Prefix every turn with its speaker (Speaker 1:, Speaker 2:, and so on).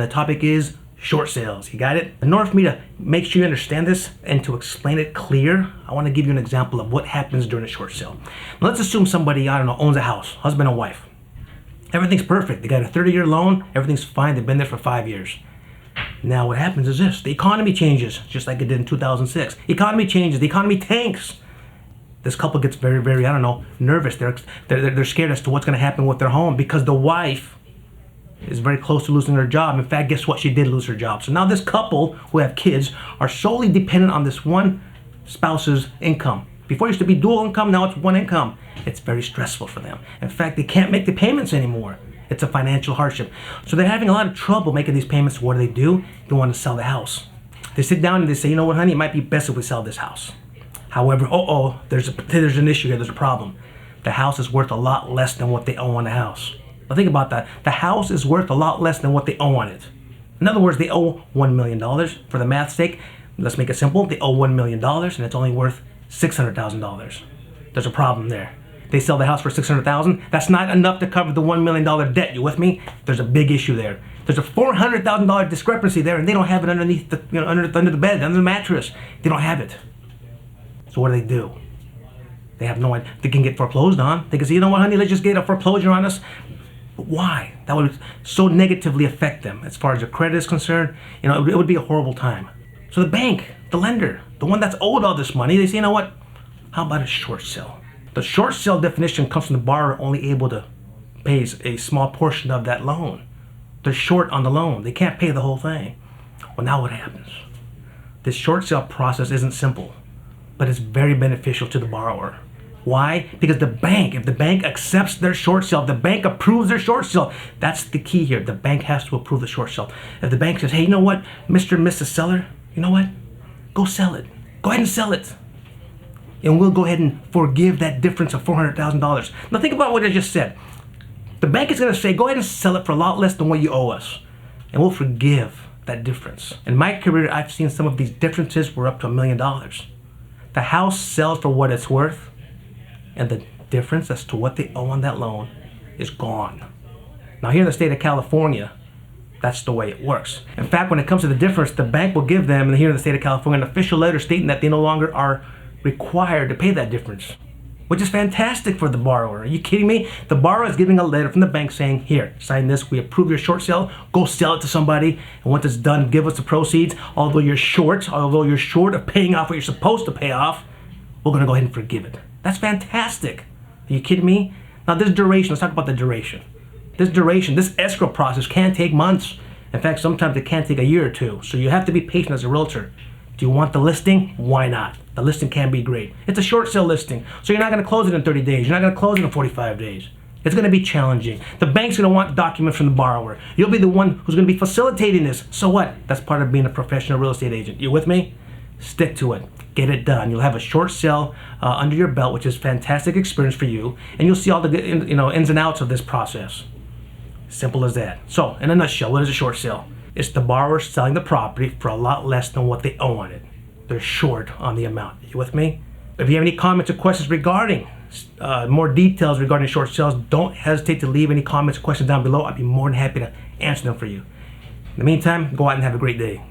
Speaker 1: The topic is short sales. You got it? In order for me to make sure you understand this and to explain it clear, I want to give you an example of what happens during a short sale. Now, let's assume somebody, I don't know, owns a house, husband and wife. Everything's perfect. They got a 30-year loan. Everything's fine. They've been there for 5 years. Now what happens is this. The economy changes, just like it did in 2006. The economy changes. The economy tanks. This couple gets very, very, I don't know, nervous. They're scared as to what's going to happen with their home because the wife is very close to losing her job. In fact, guess what? She did lose her job. So now this couple who have kids are solely dependent on this one spouse's income. Before it used to be dual income, now it's one income. It's very stressful for them. In fact, they can't make the payments anymore. It's a financial hardship. So they're having a lot of trouble making these payments. What do? They want to sell the house. They sit down and they say, you know what, honey, it might be best if we sell this house. However, there's an issue here, there's a problem. The house is worth a lot less than what they owe on the house. Now think about that. The house is worth a lot less than what they owe on it. In other words, they owe $1 million. For the math's sake, let's make it simple. They owe $1 million and it's only worth $600,000. There's a problem there. They sell the house for $600,000. That's not enough to cover the $1 million debt. You with me? There's a big issue there. There's a $400,000 discrepancy there, and they don't have it underneath the, under the bed, under the mattress. They don't have it. So what do? They have no idea. They can get foreclosed on. They can say, you know what, honey, let's just get a foreclosure on us. But why? That would so negatively affect them as far as their credit is concerned. You know, it would be a horrible time. So the bank, the lender, the one that's owed all this money, they say, you know what? How about a short sale? The short sale definition comes from the borrower only able to pay a small portion of that loan. They're short on the loan. They can't pay the whole thing. Well, now what happens? This short sale process isn't simple, but it's very beneficial to the borrower. Why? Because the bank, if the bank accepts their short sale, if the bank approves their short sale, that's the key here. The bank has to approve the short sale. If the bank says, hey, you know what, Mr. and Mrs. Seller, you know what? Go sell it. Go ahead and sell it. And we'll go ahead and forgive that difference of $400,000. Now think about what I just said. The bank is going to say, go ahead and sell it for a lot less than what you owe us. And we'll forgive that difference. In my career, I've seen some of these differences were up to $1 million. The house sells for what it's worth, and the difference as to what they owe on that loan is gone. Now here in the state of California, that's the way it works. In fact, when it comes to the difference, the bank will give them, and here in the state of California, an official letter stating that they no longer are required to pay that difference, which is fantastic for the borrower. Are you kidding me? The borrower is getting a letter from the bank saying, here, sign this, we approve your short sale, go sell it to somebody, and once it's done, give us the proceeds. Although you're short of paying off what you're supposed to pay off, we're gonna go ahead and forgive it. That's fantastic. Are you kidding me? Now this duration, let's talk about the duration. This escrow process can take months. In fact, sometimes it can take a year or two. So you have to be patient as a realtor. Do you want the listing? Why not? The listing can be great. It's a short sale listing, so you're not going to close it in 30 days. You're not going to close it in 45 days. It's going to be challenging. The bank's going to want documents from the borrower. You'll be the one who's going to be facilitating this. So what? That's part of being a professional real estate agent. You with me? Stick to it. Get it done. You'll have a short sale under your belt, which is a fantastic experience for you, and you'll see all the ins and outs of this process. Simple as that. So, in a nutshell, what is a short sale? It's the borrower selling the property for a lot less than what they owe on it. They're short on the amount. You with me? If you have any comments or questions regarding more details regarding short sales, don't hesitate to leave any comments or questions down below. I'd be more than happy to answer them for you. In the meantime, go out and have a great day.